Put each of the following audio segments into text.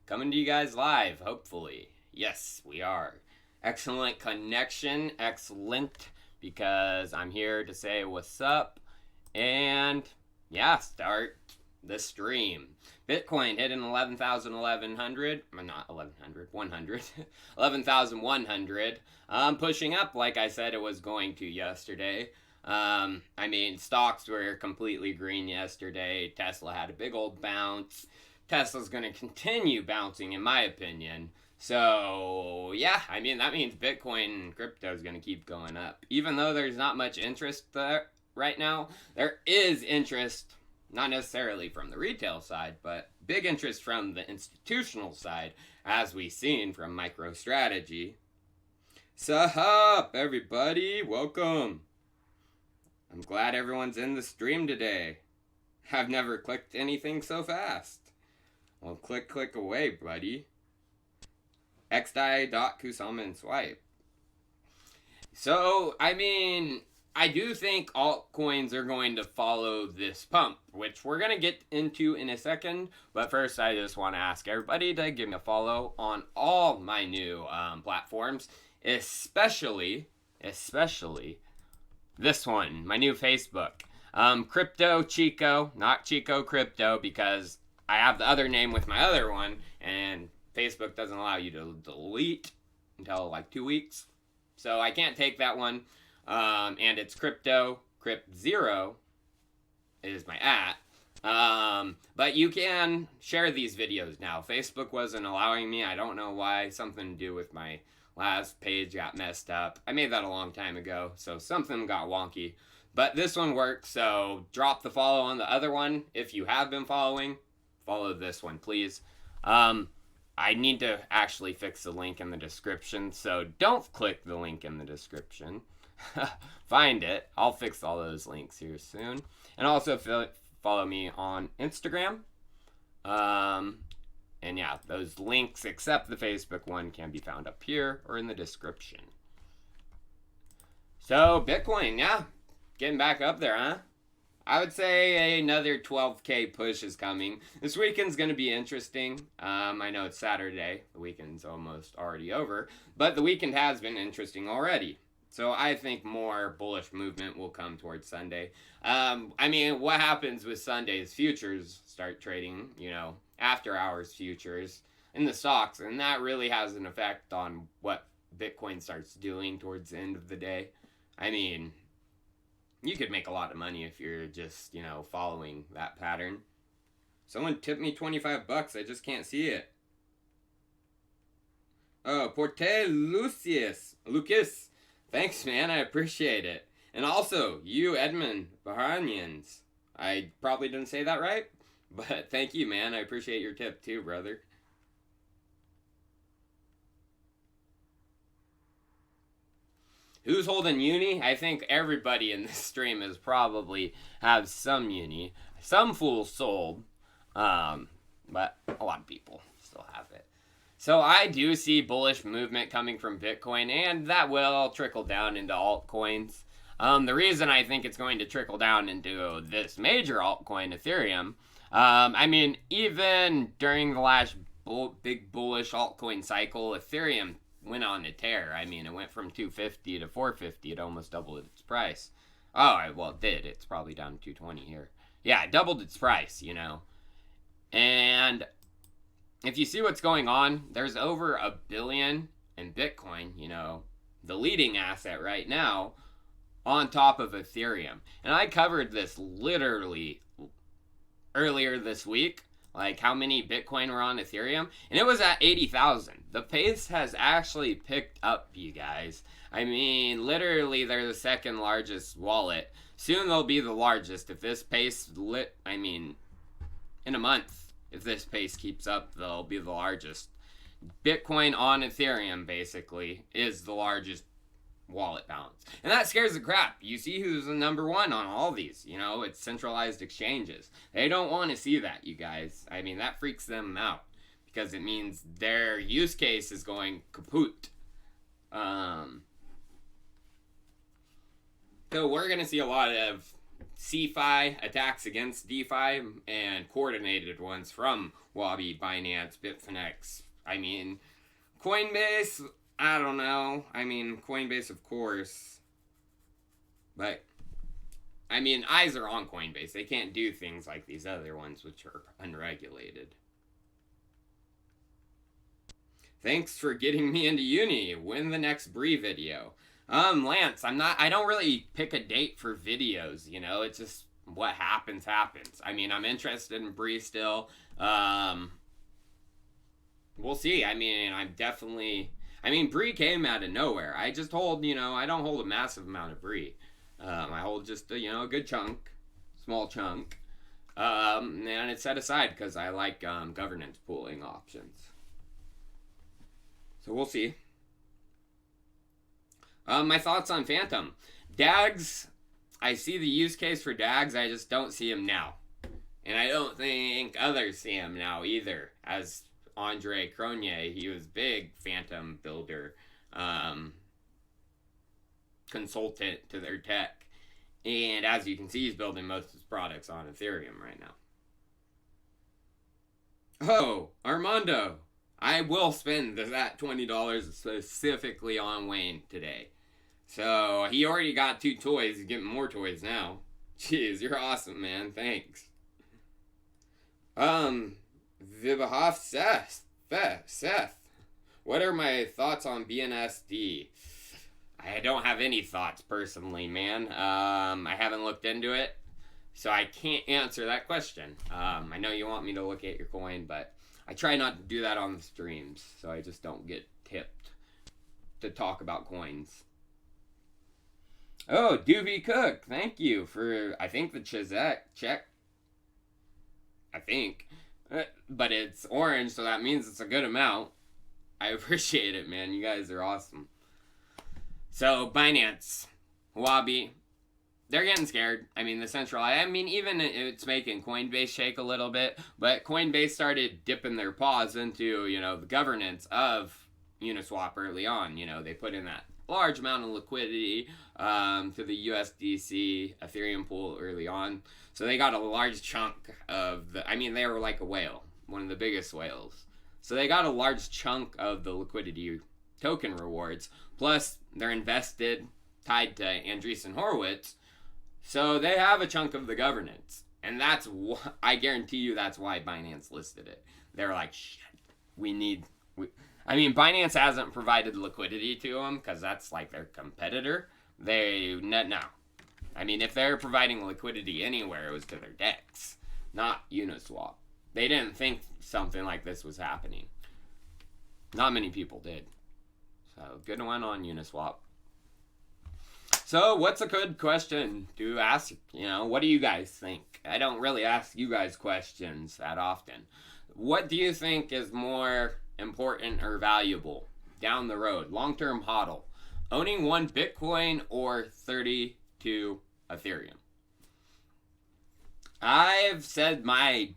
Coming to you guys live, hopefully. Yes, we are. Excellent connection, excellent, because I'm here to say what's up and, yeah, start the stream. Bitcoin hitting 11,100, not 1,100, 100, 11,100. Pushing up like I said it was going to yesterday. Stocks were completely green yesterday. Tesla had a big old bounce. Tesla's going to continue bouncing, in my opinion. So, yeah, that means Bitcoin and crypto is going to keep going up. Even though there's not much interest there right now, there is interest, not necessarily from the retail side, but big interest from the institutional side, as we've seen from MicroStrategy. Sup, everybody? Welcome. I'm glad everyone's in the stream today. I've never clicked anything so fast. Well, click away, buddy. xdai.kusama and swipe. So, I do think altcoins are going to follow this pump, which we're going to get into in a second. But first, I just want to ask everybody to give me a follow on all my new platforms, especially this one, my new Facebook. Crypto Chico, not Chico Crypto, because I have the other name with my other one, and Facebook doesn't allow you to delete until like 2 weeks. So I can't take that one. And it's Crypto, Crypt0 is my But you can share these videos now. Facebook wasn't allowing me. I don't know why. Something to do with my last page got messed up. I made that a long time ago, so something got wonky. But this one works, so drop the follow on the other one. If you have been following, follow this one, please. I need to actually fix the link in the description, so don't click the link in the description. Find it. I'll fix all those links here soon. And also follow me on Instagram. And yeah, those links, except the Facebook one, can be found up here or in the description. So, Bitcoin, yeah, getting back up there, huh? I would say another 12K push is coming. This weekend's going to be interesting. I know it's Saturday. The weekend's almost already over. But the weekend has been interesting already. So I think more bullish movement will come towards Sunday. What happens with Sunday's futures start trading, after hours futures in the stocks. And that really has an effect on what Bitcoin starts doing towards the end of the day. You could make a lot of money if you're just, following that pattern. Someone tipped me $25. I just can't see it. Oh, Porte Lucas. Thanks, man. I appreciate it. And also, you Edmund Bahanians. I probably didn't say that right, but thank you, man. I appreciate your tip too, brother. Who's holding uni? I think everybody in this stream is probably have some uni. Some fools sold, but a lot of people still have it. So I do see bullish movement coming from Bitcoin, and that will trickle down into altcoins. The reason I think it's going to trickle down into this major altcoin, Ethereum, even during the last big bullish altcoin cycle, Ethereum went on a tear. It went from 250 to 450. It almost doubled its price. Oh, well, it did. It's probably down to 220 here. Yeah, it doubled its price, And if you see what's going on, there's over $1 billion in Bitcoin, the leading asset right now, on top of Ethereum. And I covered this literally earlier this week. Like how many Bitcoin were on Ethereum, and it was at 80,000. The pace has actually picked up, you guys. Literally, they're the second largest wallet. Soon they'll be the largest. If this pace in a month, if this pace keeps up, they'll be the largest. Bitcoin on Ethereum, basically, is the largest wallet balance. And that scares the crap. You see who's the number one on all these. It's centralized exchanges. They don't want to see that, you guys. That freaks them out because it means their use case is going kaput. So we're going to see a lot of CeFi attacks against DeFi and coordinated ones from Huobi, Binance, Bitfinex. I mean, Coinbase, I don't know. I mean, Coinbase, of course. But, I mean, eyes are on Coinbase. They can't do things like these other ones, which are unregulated. Thanks for getting me into uni. When the next Bree video? Lance, I don't really pick a date for videos, you know? It's just what happens, happens. I mean, I'm interested in Bree still. We'll see. I mean, Bree came out of nowhere. I just hold, you know, I don't hold a massive amount of Bree. I hold just a, you know, a good chunk, small chunk. And it's set aside because I like governance pooling options. So we'll see. My thoughts on Phantom. Daggs, I see the use case for Daggs, I just don't see him now. And I don't think others see him now either. As Andre Cronje, he was big Phantom builder, consultant to their tech. And as you can see, he's building most of his products on Ethereum right now. Oh, Armando, I will spend that $20 specifically on Wayne today. So he already got 2 toys. He's getting more toys now. Jeez, you're awesome, man. Thanks. Vibahov Seth. What are my thoughts on BNSD? I don't have any thoughts personally, man. I haven't looked into it, so I can't answer that question. I know you want me to look at your coin, but I try not to do that on the streams, so I just don't get tipped to talk about coins. Oh, Doobie Cook, thank you for, I think, the Ixec check. I think. But it's orange, so that means it's a good amount. I appreciate it, man. You guys are awesome. So, Binance, Huobi, they're getting scared. I mean, the centralized, I mean, even it's making Coinbase shake a little bit, but Coinbase started dipping their paws into, you know, the governance of Uniswap early on. You know, they put in that large amount of liquidity to the USDC Ethereum pool early on. So they got a large chunk of the, I mean, they were like a whale, one of the biggest whales. So they got a large chunk of the liquidity token rewards. Plus, they're invested, tied to Andreessen Horowitz. So they have a chunk of the governance. And that's, I guarantee you that's why Binance listed it. They're like, shit, I mean, Binance hasn't provided liquidity to them because that's like their competitor. No. I mean, if they're providing liquidity anywhere, it was to their DEX, not Uniswap. They didn't think something like this was happening. Not many people did. So, good one on Uniswap. So, what's a good question to ask? You know, what do you guys think? I don't really ask you guys questions that often. What do you think is more important or valuable down the road? Long-term hodl. Owning 1 Bitcoin or 32 Ethereum? I've said my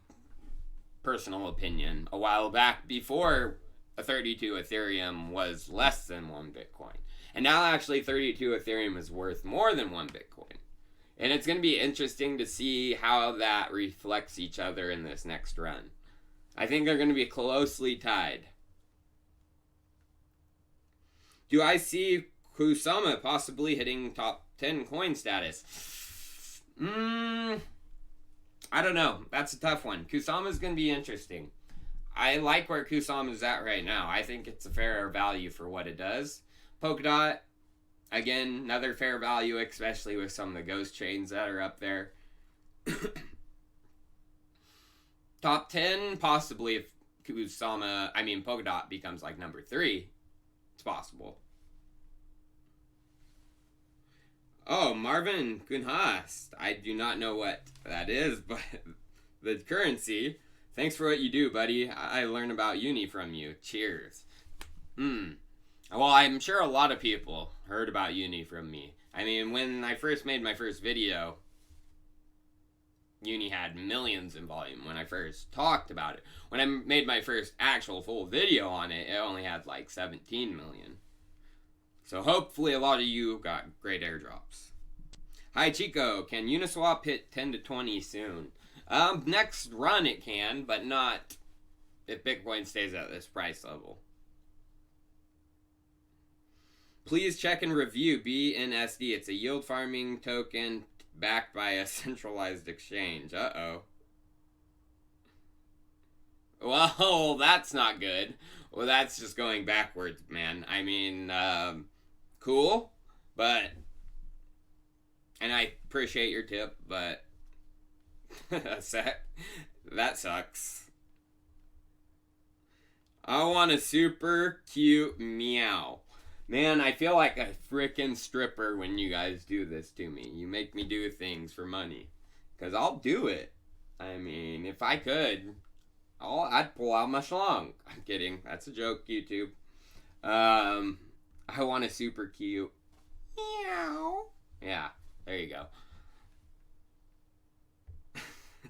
personal opinion a while back before a 32 Ethereum was less than 1 Bitcoin. And now actually 32 Ethereum is worth more than 1 Bitcoin. And it's going to be interesting to see how that reflects each other in this next run. I think they're going to be closely tied. Do I see Kusama possibly hitting top 10 coin status? I don't know. That's a tough one. Kusama's going to be interesting. I like where Kusama is at right now. I think it's a fair value for what it does. Polkadot, again, another fair value, especially with some of the ghost chains that are up there. Top 10, possibly if Polkadot becomes like number 3. It's possible. Oh, Marvin Gunhast. I do not know what that is, but the currency. Thanks for what you do, buddy. I learn about uni from you. Cheers. Well, I'm sure a lot of people heard about uni from me. I mean, when I first made my first video, uni had millions in volume when I first talked about it. When I made my first actual full video on it, it only had like 17 million. So hopefully a lot of you got great airdrops. Hi Chico, can Uniswap hit 10 to 20 soon? Next run it can, but not if Bitcoin stays at this price level. Please check and review BNSD. It's a yield farming token backed by a centralized exchange. Uh-oh. Well, that's not good. Well, that's just going backwards, man. I mean, cool, but... And I appreciate your tip, but... that sucks. I want a super cute meow. Man, I feel like a freaking stripper when you guys do this to me. You make me do things for money. Because I'll do it. I mean, if I could, I'd pull out my schlong. I'm kidding. That's a joke, YouTube. I want a super cute meow. Yeah, there you go.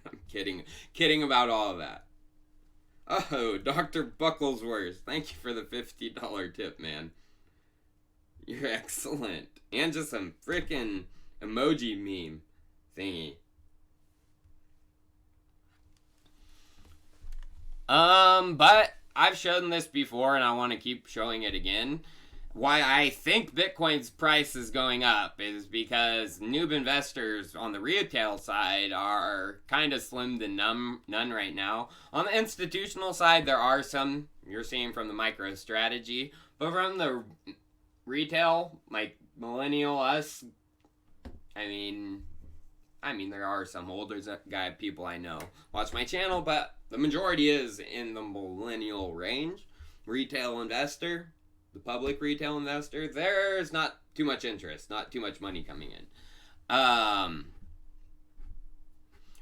I'm kidding. Kidding about all of that. Oh, Dr. Bucklesworth. Thank you for the $50 tip, man. You're excellent. And just some freaking emoji meme thingy. But I've shown this before and I want to keep showing it again. Why I think Bitcoin's price is going up is because noob investors on the retail side are kind of slim to none right now. On the institutional side, there are some you're seeing from the MicroStrategy, but from the retail, like millennial us, I mean there are some older guy people I know watch my channel, but the majority is in the millennial range. Retail investor, the public retail investor, there's not too much interest, not too much money coming in.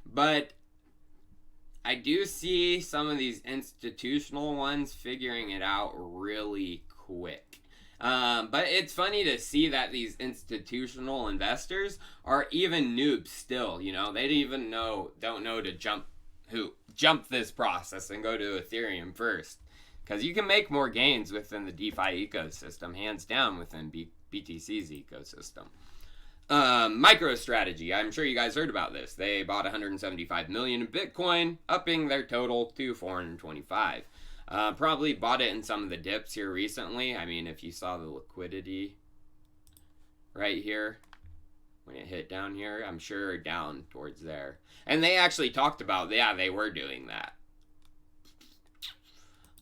But I do see some of these institutional ones figuring it out really quick. But it's funny to see that these institutional investors are even noobs still, you know. They don't know to jump this process and go to Ethereum first. Because you can make more gains within the DeFi ecosystem, hands down within BTC's ecosystem. MicroStrategy, I'm sure you guys heard about this. They bought 175 million in Bitcoin, upping their total to 425. Probably bought it in some of the dips here recently. I mean, if you saw the liquidity right here, when it hit down here, I'm sure down towards there. And they actually talked about, yeah, they were doing that.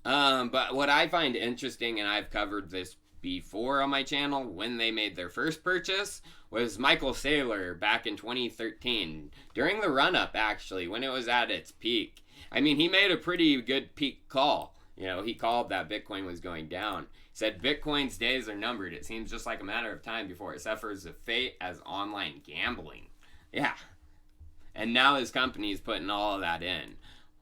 But what I find interesting, and I've covered this before on my channel, when they made their first purchase, was Michael Saylor back in 2013. During the run-up, actually, when it was at its peak. I mean, he made a pretty good peak call. You know, he called that Bitcoin was going down. He said, Bitcoin's days are numbered. It seems just like a matter of time before it suffers a fate as online gambling. Yeah. And now his company is putting all of that in.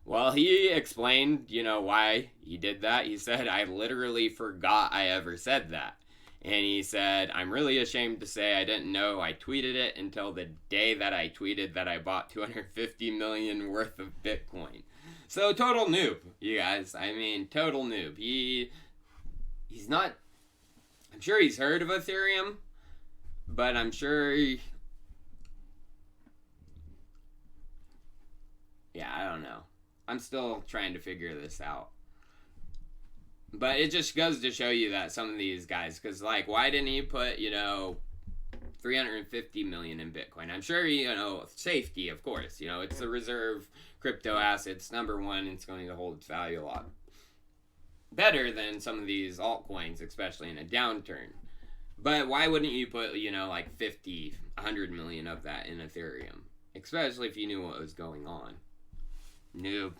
Well, he explained, you know, why he did that. He said, I literally forgot I ever said that. And he said, I'm really ashamed to say I didn't know I tweeted it until the day that I tweeted that I bought 250 million worth of Bitcoin. So total noob, you guys. I mean, total noob. He's not, I'm sure he's heard of Ethereum, but I'm sure yeah, I don't know. I'm still trying to figure this out. But it just goes to show you that some of these guys, because, like, why didn't he put, you know, 350 million in Bitcoin? I'm sure, you know, safety, of course. You know, it's the reserve crypto assets. Number one, it's going to hold its value a lot better than some of these altcoins, especially in a downturn. But why wouldn't you put, you know, like 50, 100 million of that in Ethereum? Especially if you knew what was going on. Noob.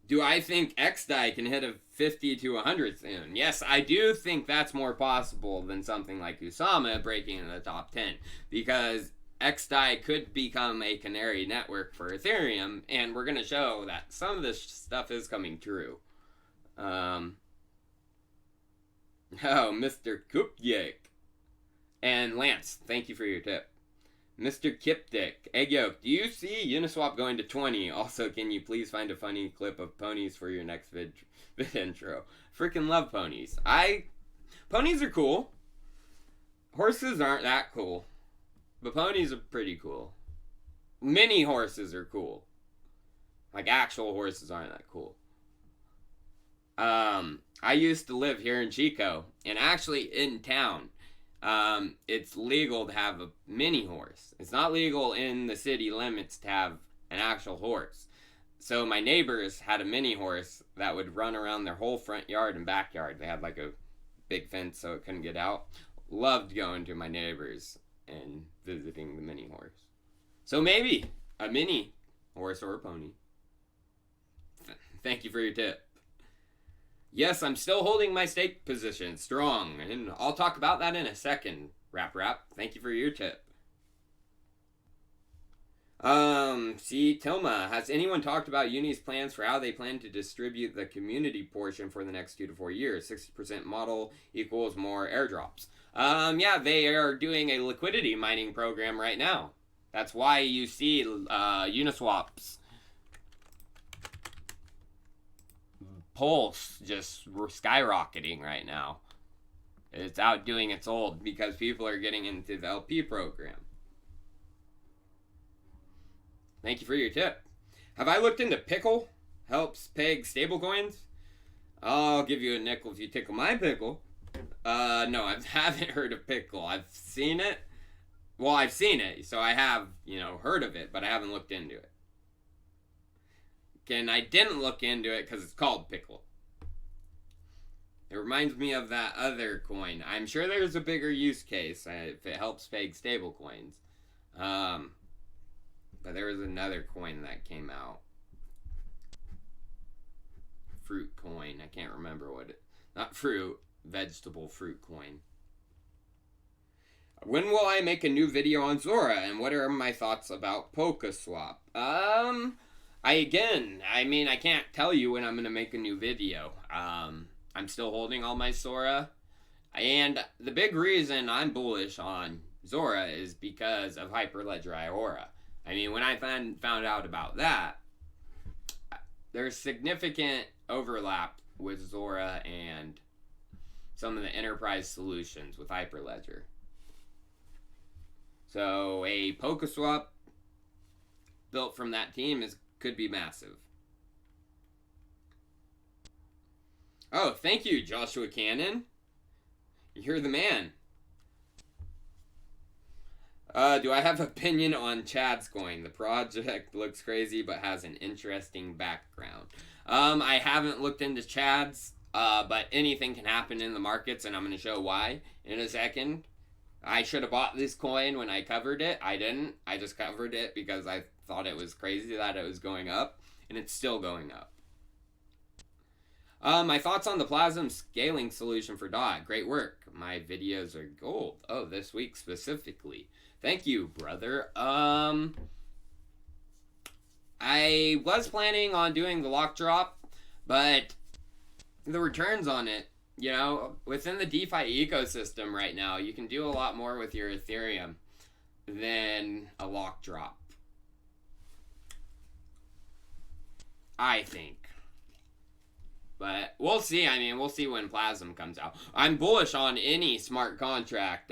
Do I think xdai can hit a 50 to 100 soon? Yes, I do think that's more possible than something like Usama breaking in the top 10. Because xdai could become a canary network for Ethereum. And we're going to show that some of this stuff is coming true. Oh, Mr. Kupyik. And Lance, thank you for your tip. Mr. Kiptik, Egg Yolk, do you see Uniswap going to 20? Also, can you please find a funny clip of ponies for your next vid intro? Freaking love ponies. Ponies are cool. Horses aren't that cool. But ponies are pretty cool. Mini horses are cool. Like, actual horses aren't that cool. I used to live here in Chico, and actually in town, it's legal to have a mini horse. It's not legal in the city limits to have an actual horse. So my neighbors had a mini horse that would run around their whole front yard and backyard. They had like a big fence so it couldn't get out. Loved going to my neighbors and visiting the mini horse. So maybe a mini horse or a pony. Thank you for your tip. Yes, I'm still holding my stake position strong, and I'll talk about that in a second. Rap. Thank you for your tip. See, Tilma, has anyone talked about Uni's plans for how they plan to distribute the community portion for the next 2 to 4 years? 60% model equals more airdrops. Yeah, they are doing a liquidity mining program right now. That's why you see Uniswap's pulse just skyrocketing right now. It's outdoing its old because people are getting into the LP program. Thank you for your tip. Have I looked into Pickle? Helps peg stablecoins? I'll give you a nickel if you tickle my pickle. No, I haven't heard of Pickle. I've seen it. Well, I've seen it, so I have, heard of it, but I haven't looked into it. And I didn't look into it because it's called Pickle. It reminds me of that other coin. I'm sure there's a bigger use case if it helps peg stablecoins. But there was another coin that came out. Fruit coin. I can't remember what it... Not fruit. Vegetable fruit coin. When will I make a new video on Zora? And what are my thoughts about PokeSwap? I can't tell you when I'm going to make a new video. I'm still holding all my Zora. And the big reason I'm bullish on Zora is because of Hyperledger Iora. I mean, when I found out about that, there's significant overlap with Zora and some of the enterprise solutions with Hyperledger. So a PokeSwap built from that team could be massive. Oh, thank you, Joshua Cannon. You're the man. Do I have opinion on Chad's coin? The project looks crazy but has an interesting background. I haven't looked into Chad's, but anything can happen in the markets, and I'm going to show why in a second. I should have bought this coin when I covered it. I didn't. I just covered it because I thought it was crazy that it was going up, and it's still going up. My thoughts on the Plasm scaling solution for DOT. Great work. My videos are gold. Oh, this week specifically. Thank you, brother. I was planning on doing the lock drop, but the returns on it, within the DeFi ecosystem right now, you can do a lot more with your Ethereum than a lock drop. I think. But we'll see. I mean, we'll see when Plasm comes out. I'm bullish on any smart contract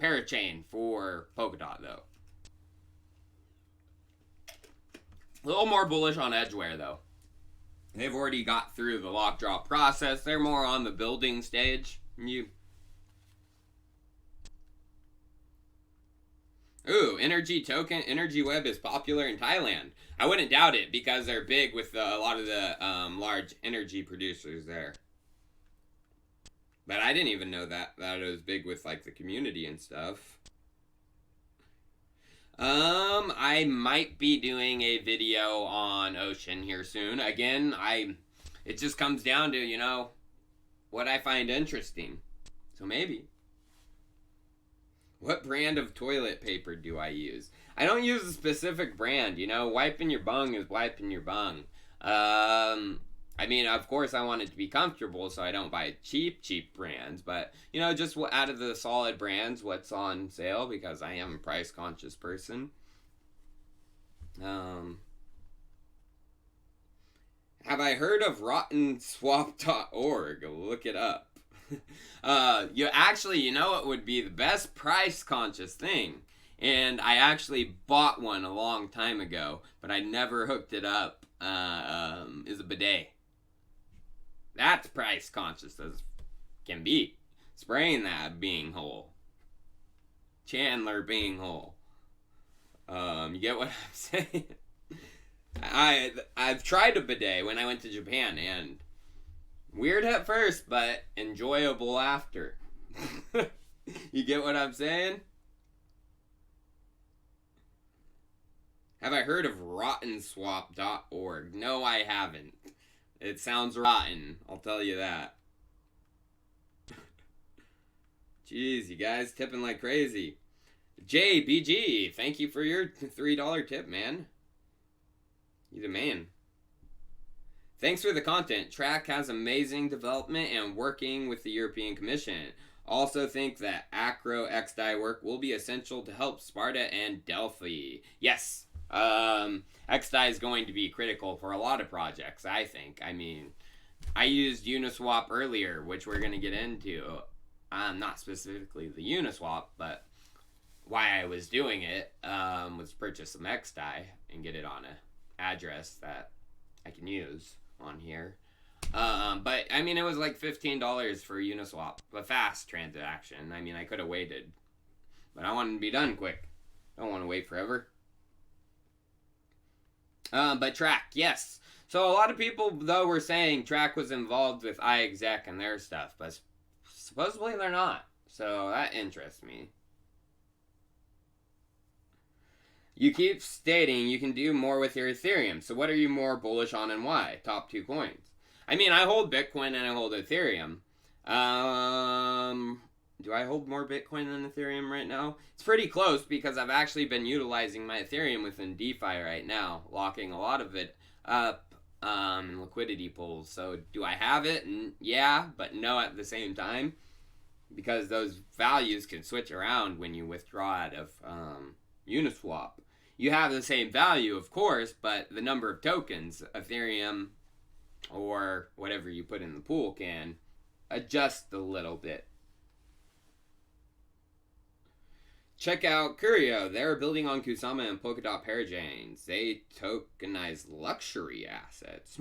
parachain for Polkadot, though. A little more bullish on Edgeware, though. They've already got through the lock drop process. They're more on the building stage. Ooh, Energy Token, Energy Web is popular in Thailand. I wouldn't doubt it because they're big with a lot of the large energy producers there. But I didn't even know that it was big with like the community and stuff. I might be doing a video on Ocean here soon. Again, it just comes down to, what I find interesting. So maybe. What brand of toilet paper do I use? I don't use a specific brand, wiping your bung is wiping your bung. I mean, of course I want it to be comfortable, so I don't buy cheap brands, but, just out of the solid brands, what's on sale, because I am a price-conscious person. Have I heard of rottenswap.org? Look it up. You know what would be the best price-conscious thing? And I actually bought one a long time ago, but I never hooked it up. Is a bidet. That's price conscious as can be. Spraying that being hole. Chandler being hole. You get what I'm saying? I've tried a bidet when I went to Japan, and weird at first, but enjoyable after. You get what I'm saying? Have I heard of rottenswap.org? No, I haven't. It sounds rotten, I'll tell you that. Jeez, you guys tipping like crazy. JBG, thank you for your $3 tip, man. You're the man. Thanks for the content. Track has amazing development and working with the European Commission. Also think that Acro xdai work will be essential to help Sparta and Delphi. Yes, xdai is going to be critical for a lot of projects, I think. I mean, I used Uniswap earlier, which we're going to get into. Not specifically the Uniswap, but why I was doing it was purchase some xdai and get it on a address that I can use on here. But I mean, it was like $15 for Uniswap, a fast transaction. I mean, I could have waited, but I wanted to be done quick. Don't want to wait forever. But Track, yes. So a lot of people though were saying Track was involved with iexec and their stuff, but supposedly they're not. So that interests me. You keep stating you can do more with your Ethereum. So what are you more bullish on and why? Top 2 coins. I mean, I hold Bitcoin and I hold Ethereum. Do I hold more Bitcoin than Ethereum right now? It's pretty close because I've actually been utilizing my Ethereum within DeFi right now, locking a lot of it up in liquidity pools. So do I have it? Yeah, but no at the same time, because those values can switch around when you withdraw out of Uniswap. You have the same value, of course, but the number of tokens, Ethereum or whatever you put in the pool, can adjust a little bit. Check out Curio. They're building on Kusama and Polkadot parachains. They tokenize luxury assets.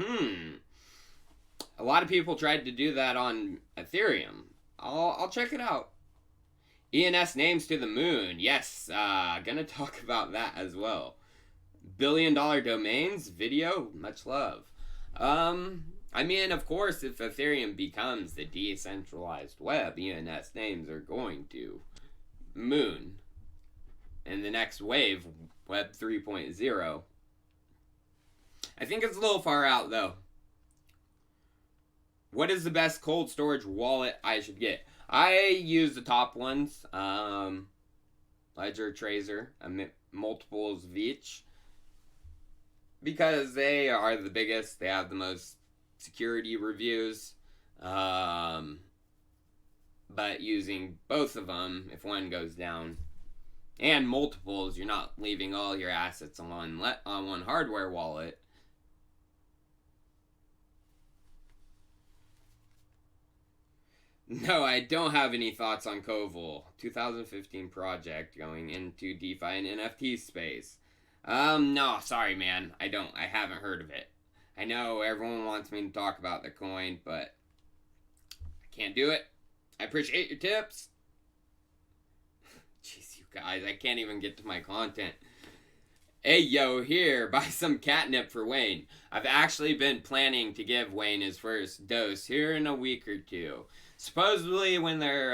A lot of people tried to do that on Ethereum. I'll check it out. ENS names to the moon. Yes, gonna talk about that as well. $1 billion domains, video, much love. I mean, of course, if Ethereum becomes the decentralized web, ENS names are going to moon. And the next wave, Web 3.0. I think it's a little far out, though. What is the best cold storage wallet I should get? I use the top ones. Ledger, Trezor, multiples of each. Because they are the biggest. They have the most security reviews. But using both of them, if one goes down, and multiples, you're not leaving all your assets on one hardware wallet. No, I don't have any thoughts on Koval. 2015 project going into DeFi and NFT space. No, sorry, man. I don't. I haven't heard of it. I know everyone wants me to talk about the coin, but I can't do it. I appreciate your tips. Jeez, you guys, I can't even get to my content. Hey, yo, here, buy some catnip for Wayne. I've actually been planning to give Wayne his first dose here in a week or two. Supposedly, when they're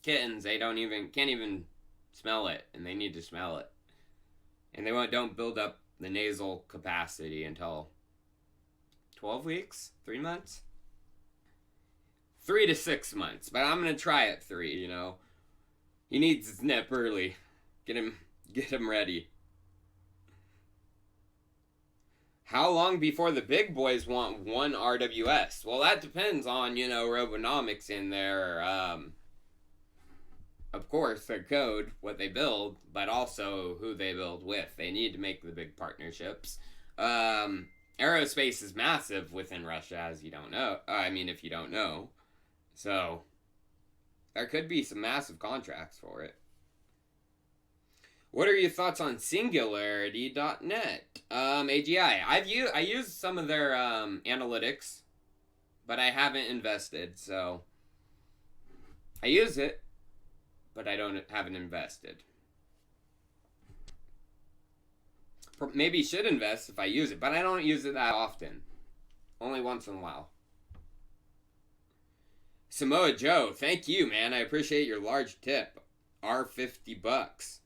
kittens, they can't even smell it, and they need to smell it. And they don't build up the nasal capacity until 12 weeks? 3 months? 3 to 6 months, but I'm gonna try it 3, you know. He needs his nip early. Get him ready. How long before the big boys want 1 RWS? Well, that depends on, you know, Robonomics in their, of course, their code, what they build, but also who they build with. They need to make the big partnerships. Aerospace is massive within Russia, as you don't know. If you don't know. So, there could be some massive contracts for it. What are your thoughts on Singularity.net? AGI. I used some of their analytics, but I haven't invested. So I use it, but I haven't invested. Maybe should invest if I use it, but I don't use it that often. Only once in a while. Samoa Joe, thank you, man. I appreciate your large tip. $50.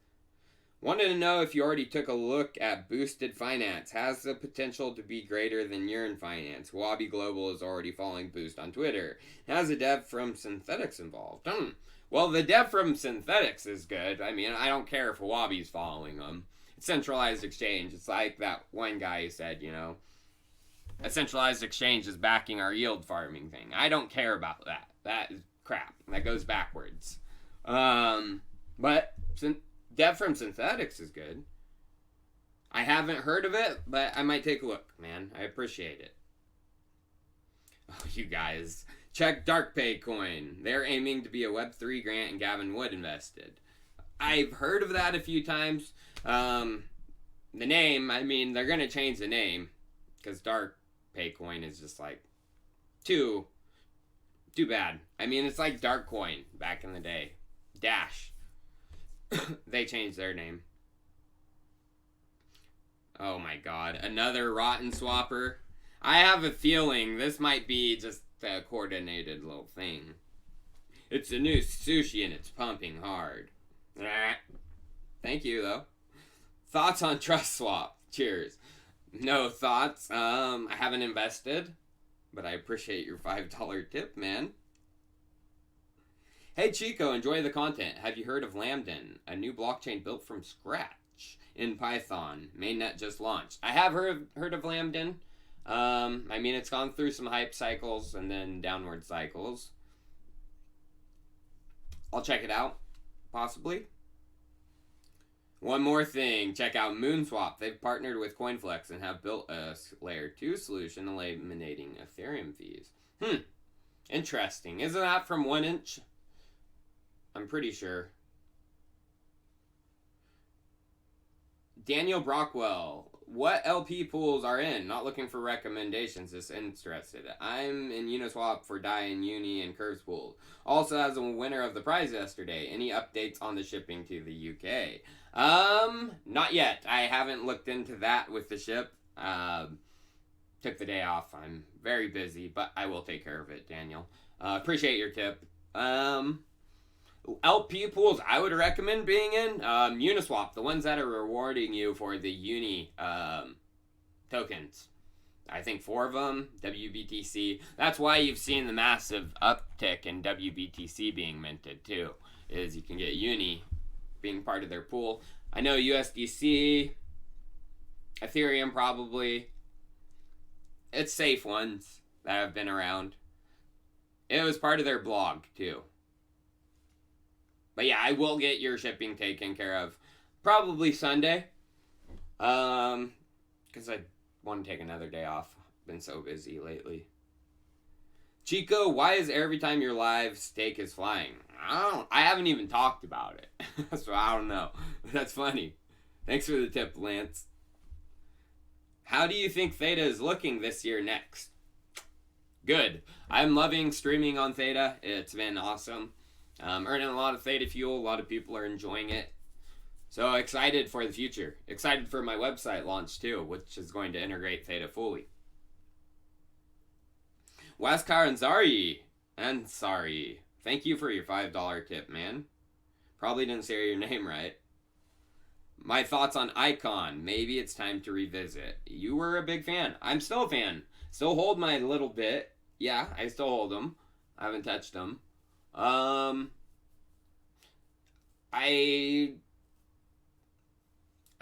Wanted to know if you already took a look at Boosted Finance. Has the potential to be greater than Yearn Finance. Wabi Global is already following Boost on Twitter. Has a dev from Synthetics involved? Well, the dev from Synthetics is good. I mean, I don't care if Wabi's following them. It's centralized exchange. It's like that one guy who said, you know, a centralized exchange is backing our yield farming thing. I don't care about that. That is crap. That goes backwards. But dev from Synthetics is good. I haven't heard of it, but I might take a look, man. I appreciate it. Oh, you guys. Check DarkPay Coin. They're aiming to be a Web3 grant and Gavin Wood invested. I've heard of that a few times. The name, I mean, they're going to change the name because DarkPay Coin is just like too bad. I mean, it's like Darkcoin back in the day. Dash. They changed their name. Oh my god. Another rotten swapper. I have a feeling this might be just a coordinated little thing. It's a new sushi and it's pumping hard. Thank you, though. Thoughts on Trust Swap? Cheers. No thoughts. I haven't invested, but I appreciate your $5 tip, man. Hey Chico, enjoy the content. Have you heard of Lambda, a new blockchain built from scratch in Python? Mainnet just launched. I have heard of Lambda. I mean, it's gone through some hype cycles and then downward cycles. I'll check it out, possibly. One more thing, check out Moonswap. They've partnered with CoinFlex and have built a layer 2 solution eliminating Ethereum fees. Interesting. Isn't that from 1inch? I'm pretty sure. Daniel Brockwell. What LP pools are in? Not looking for recommendations, just interested. I'm in Uniswap for DAI and Uni and Curves pool. Also as a winner of the prize yesterday. Any updates on the shipping to the UK? Not yet. I haven't looked into that with the ship. Took the day off. I'm very busy, but I will take care of it, Daniel. Appreciate your tip. LP pools I would recommend being in, Uniswap, the ones that are rewarding you for the Uni tokens. I think 4 of them, WBTC. That's why you've seen the massive uptick in WBTC being minted too, is you can get Uni being part of their pool. I know USDC, Ethereum probably. It's safe ones that have been around. It was part of their blog too. But yeah, I will get your shipping taken care of probably Sunday. Because I want to take another day off. Been so busy lately. Chico, why is every time you're live, steak is flying? I haven't even talked about it. So I don't know. That's funny. Thanks for the tip, Lance. How do you think Theta is looking this year next? Good. I'm loving streaming on Theta. It's been awesome. Earning a lot of Theta fuel. A lot of people are enjoying it. So excited for the future. Excited for my website launch too, which is going to integrate Theta fully. Waskar Ansari. Thank you for your $5 tip, man. Probably didn't say your name right. My thoughts on Icon. Maybe it's time to revisit. You were a big fan. I'm still a fan. Still hold my little bit. Yeah, I still hold them. I haven't touched them. I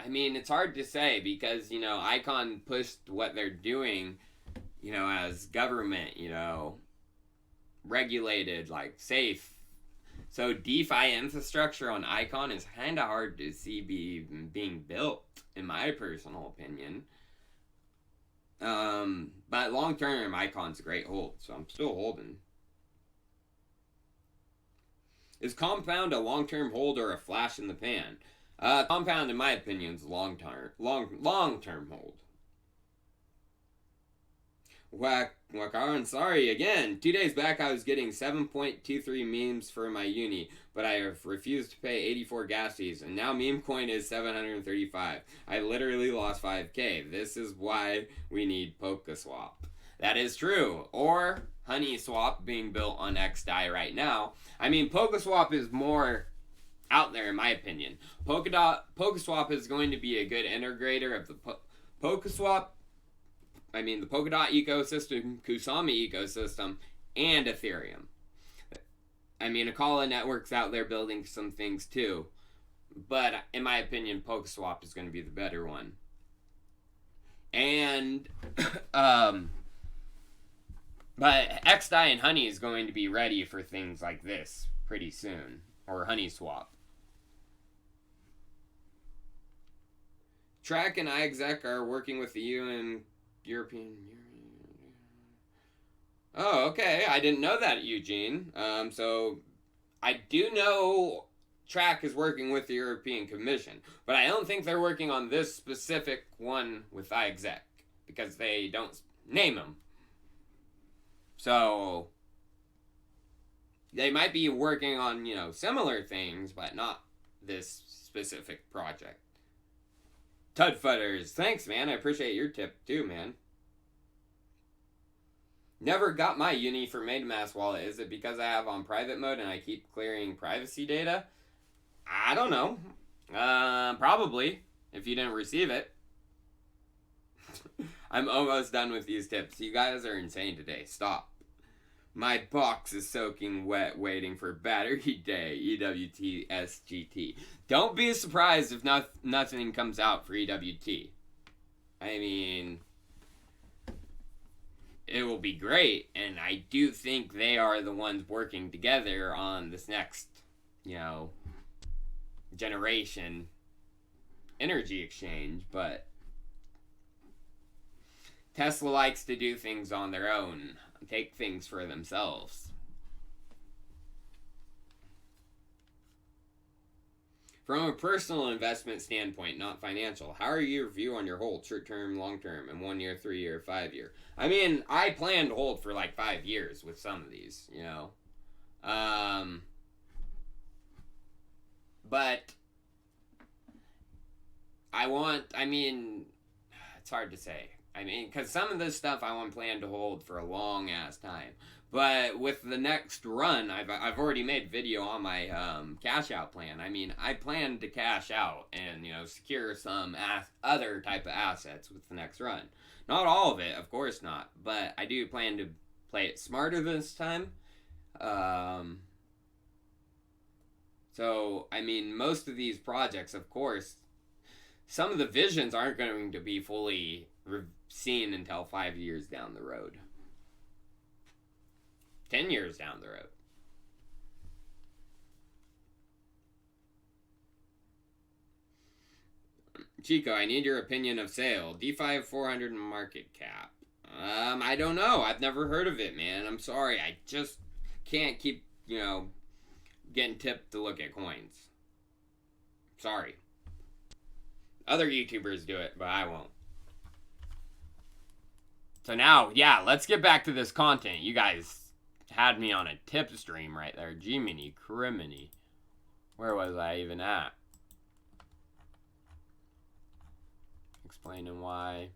mean, it's hard to say because, you know, Icon pushed what they're doing, you know, as government, you know, regulated, like, safe. So DeFi infrastructure on Icon is kind of hard to see being built, in my personal opinion. But long term, Icon's a great hold, so I'm still holding. Is Compound a long-term hold or a flash in the pan? Compound, in my opinion, is long term hold. Wakaran, sorry again. 2 days back, I was getting 7.23 memes for my uni, but I have refused to pay 84 gas fees, and now meme coin is 735. I literally lost 5k. This is why we need PokeSwap. That is true. Or HoneySwap being built on xdai right now. I mean, PokeSwap is more out there, in my opinion. PokeSwap is going to be a good integrator of the PokeSwap. I mean, the Polkadot ecosystem, Kusama ecosystem, and Ethereum. I mean, Akala Network's out there building some things too. But in my opinion, PokeSwap is going to be the better one. And, but xdai and Honey is going to be ready for things like this pretty soon. Or HoneySwap. Track and iexec are working with the UN European. Oh, okay. I didn't know that, Eugene. So I do know Track is working with the European Commission, but I don't think they're working on this specific one with iexec because they don't name them. So they might be working on, similar things, but not this specific project. Tudfutters, thanks, man. I appreciate your tip, too, man. Never got my uni for MetaMask wallet. Is it because I have on private mode and I keep clearing privacy data? I don't know. Probably, if you didn't receive it. I'm almost done with these tips. You guys are insane today. Stop. My box is soaking wet waiting for battery day, EWT SGT. Don't be surprised if nothing comes out for EWT. I mean, it will be great, and I do think they are the ones working together on this next, generation energy exchange, but Tesla likes to do things on their own. Take things for themselves. From a personal investment standpoint, not financial, how are your view on your hold? Short term, long term, and 1 year, 3 year, 5 year? I mean, I plan to hold for like 5 years with some of these, But it's hard to say. Because some of this stuff I want planned to hold for a long ass time. But with the next run, I've already made video on my cash out plan. I plan to cash out and secure some other type of assets with the next run. Not all of it, of course not. But I do plan to play it smarter this time. So most of these projects, of course, some of the visions aren't going to be fully seen until 5 years down the road. 10 years down the road. Chico, I need your opinion of sale. DeFi 400 market cap. I don't know. I've never heard of it, man. I'm sorry. I just can't keep, getting tipped to look at coins. Sorry. Other YouTubers do it, but I won't. So now, yeah, let's get back to this content. You guys had me on a tip stream right there. Jiminy criminy. Where was I even at? Explaining why.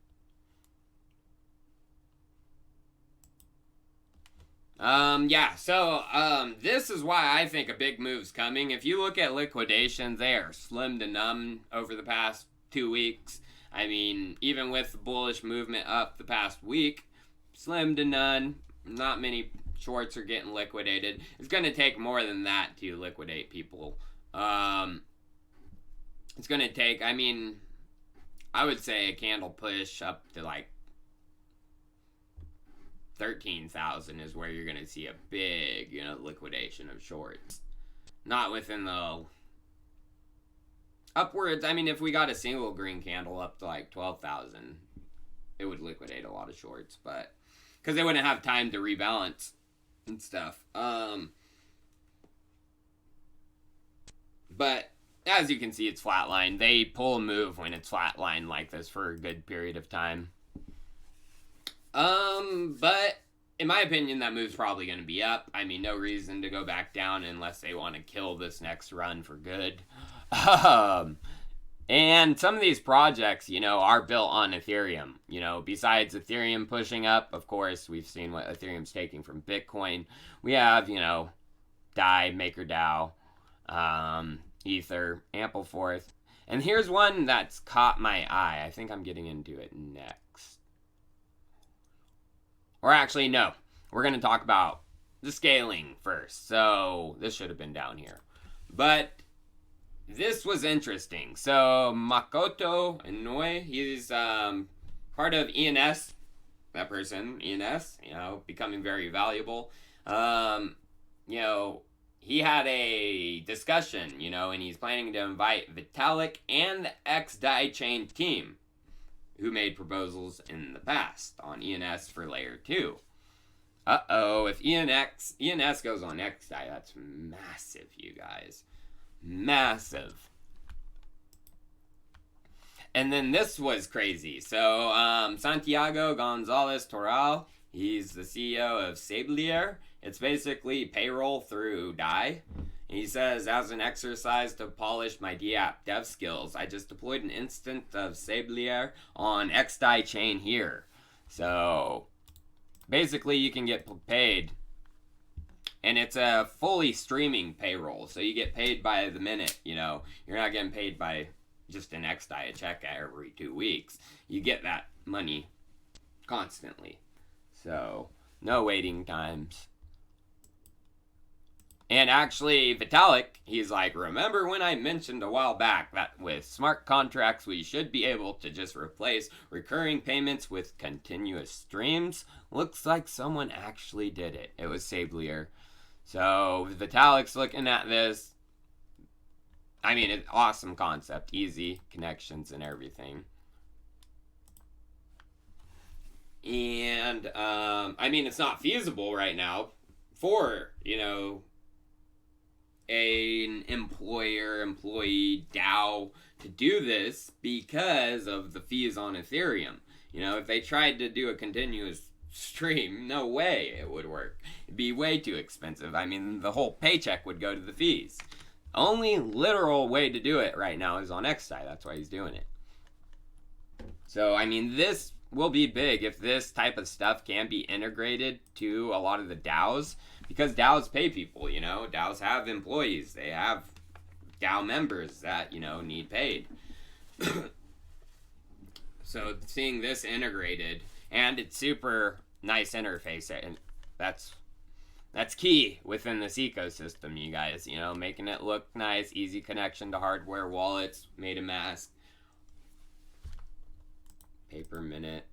This is why I think a big move's coming. If you look at liquidations, they are slim to none over the past 2 weeks. Even with the bullish movement up the past week, slim to none. Not many shorts are getting liquidated. It's going to take more than that to liquidate people. It's going to take, I would say a candle push up to like 13,000 is where you're going to see a big, liquidation of shorts. Not within the upwards. If we got a single green candle up to like 12,000, it would liquidate a lot of shorts, but because they wouldn't have time to rebalance and stuff. But as you can see, it's flatline. They pull a move when it's flatline like this for a good period of time. But in my opinion, that move's probably going to be up. I mean, no reason to go back down unless they want to kill this next run for good. And some of these projects, you know, are built on Ethereum. You know, besides Ethereum pushing up, of course, we've seen what Ethereum's taking from Bitcoin. We have, you know, DAI, MakerDAO, Ether, Ampleforth. And here's one that's caught my eye. I think I'm getting into it next. Or actually, no. We're going to talk about the scaling first. So this should have been down here. But this was interesting. So Makoto Inoue, he's part of ENS. That person, ENS, you know, becoming very valuable. You know, he had a discussion, you know, and he's planning to invite Vitalik and the xdai chain team, who made proposals in the past on ENS for layer 2. Uh-oh, if ENS goes on xdai, that's massive, you guys. Massive. And then this was crazy. So, Santiago Gonzalez Toral, he's the CEO of Sablier. It's basically payroll through DAI. He says, as an exercise to polish my DApp dev skills, I just deployed an instance of Sablier on xdai chain here. So, basically you can get paid. And it's a fully streaming payroll. So you get paid by the minute, you know. You're not getting paid by just an xdai check every 2 weeks. You get that money constantly. So, no waiting times. And actually, Vitalik, he's like, remember when I mentioned a while back that with smart contracts, we should be able to just replace recurring payments with continuous streams? Looks like someone actually did it. It was Sablier. So, Vitalik's looking at this. I mean, it's awesome concept. Easy connections and everything. And, I mean, it's not feasible right now for, you know, an employer-employee DAO to do this because of the fees on Ethereum. You know, if they tried to do a continuous stream, no way it would work. It'd be way too expensive. I mean, the whole paycheck would go to the fees. Only literal way to do it right now is on xdai. That's why he's doing it. So, I mean, this will be big if this type of stuff can be integrated to a lot of the DAOs. Because DAOs pay people, you know. DAOs have employees. They have DAO members that, you know, need paid. So seeing this integrated, and it's super nice interface, and that's key within this ecosystem, you guys. You know, making it look nice, easy connection to hardware wallets, MetaMask, pay per minute.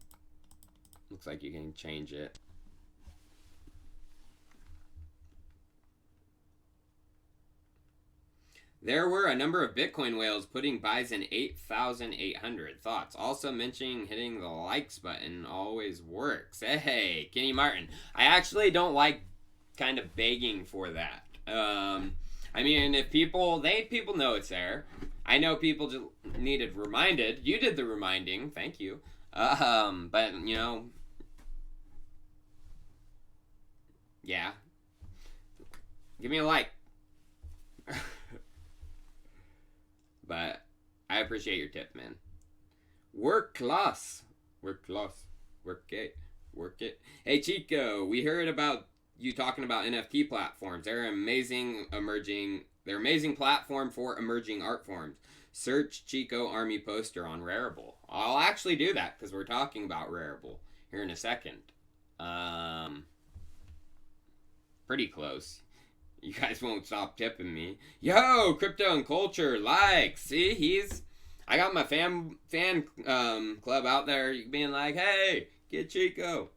Looks like you can change it. There were a number of Bitcoin whales putting buys in 8,800. Thoughts? Also mentioning hitting the likes button always works. Hey, Kenny Martin. I actually don't like kind of begging for that. I mean, if people know it's there. I know people just needed reminded. You did the reminding. Thank you. But, you know, yeah. Give me a like. But I appreciate your tip, man. Work class. Work it. Hey, Chico, we heard about you talking about NFT platforms. They're amazing platform for emerging art forms. Search Chico Army poster on Rarible. I'll actually do that because we're talking about Rarible here in a second. Pretty close. You guys won't stop tipping me. Yo, Crypto and Culture, like, see, I got my fan club out there being like, hey, get Chico.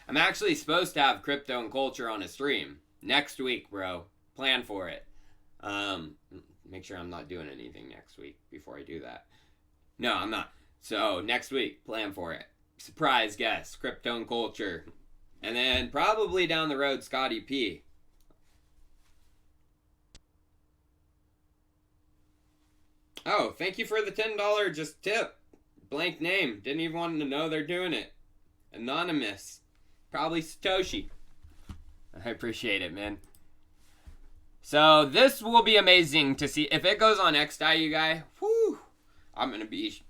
I'm actually supposed to have Crypto and Culture on a stream next week, bro. Plan for it. Make sure I'm not doing anything next week before I do that. No, I'm not. So, next week, plan for it. Surprise guest, Crypto and Culture. And then probably down the road, Scotty P. Oh, thank you for the $10 just tip. Blank name. Didn't even want to know they're doing it. Anonymous. Probably Satoshi. I appreciate it, man. So this will be amazing to see. If it goes on xdai, you guys, whoo, I'm going to be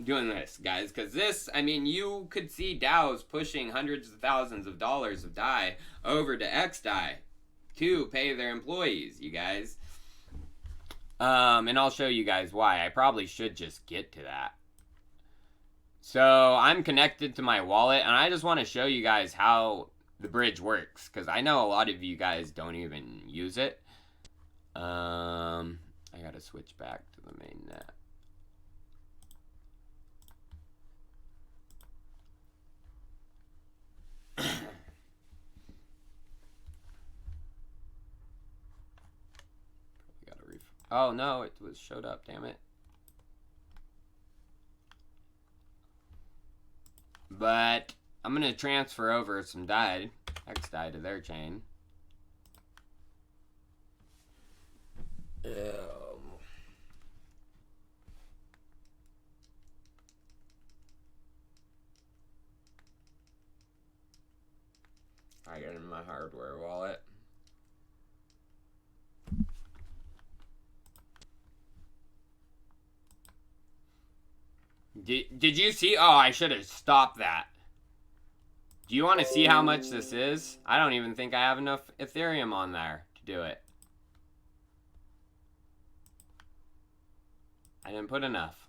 doing this, guys. Because this, I mean, you could see DAOs pushing hundreds of thousands of dollars of DAI over to xdai to pay their employees, you guys. And I'll show you guys why. I probably should just get to that. So I'm connected to my wallet, and I just want to show you guys how the bridge works, because I know a lot of you guys don't even use it. I gotta switch back to the main net. Oh no, it was showed up, damn it. But I'm gonna transfer over some DAI, xDAI, to their chain. I got it in my hardware wallet. Did you see? Oh, I should have stopped that. Do you want to see how much this is? I don't even think I have enough Ethereum on there to do it. I didn't put enough.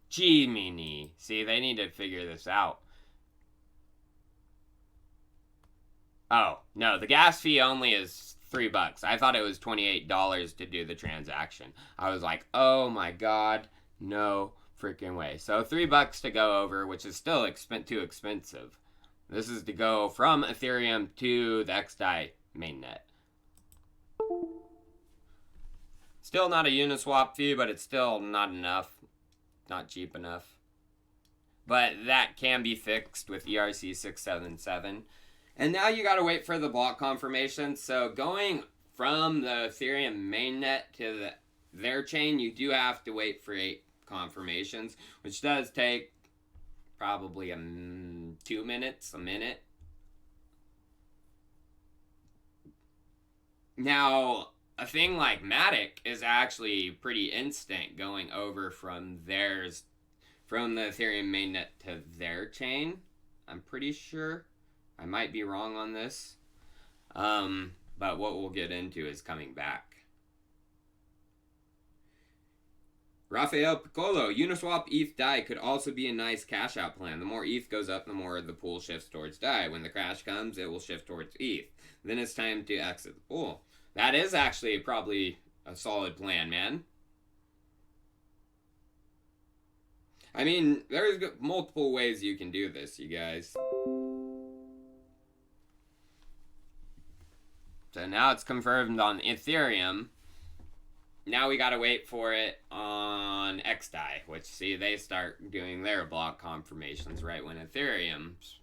Gee, meanie. See, they need to figure this out. Oh, no, the gas fee only is $3. I thought it was $28 to do the transaction. I was like, oh my god, no freaking way. So $3 to go over, which is still too expensive. This is to go from Ethereum to the xDAI mainnet. Still not a Uniswap fee, but it's still not enough. Not cheap enough. But that can be fixed with ERC 677. And now you gotta wait for the block confirmation. So going from the Ethereum mainnet to their chain, you do have to wait for 8 confirmations, which does take probably 2 minutes, a minute. Now, a thing like matic is actually pretty instant going over from the Ethereum mainnet to their chain. I'm pretty sure. I might be wrong on this. But what we'll get into is coming back. Rafael Piccolo, Uniswap ETH DAI could also be a nice cash out plan. The more ETH goes up, the more the pool shifts towards DAI. When the crash comes, it will shift towards ETH. Then it's time to exit the pool. That is actually probably a solid plan, man. I mean, there's multiple ways you can do this, you guys. So now it's confirmed on Ethereum. Now we gotta wait for it on xDAI, which, see, they start doing their block confirmations right when Ethereum's.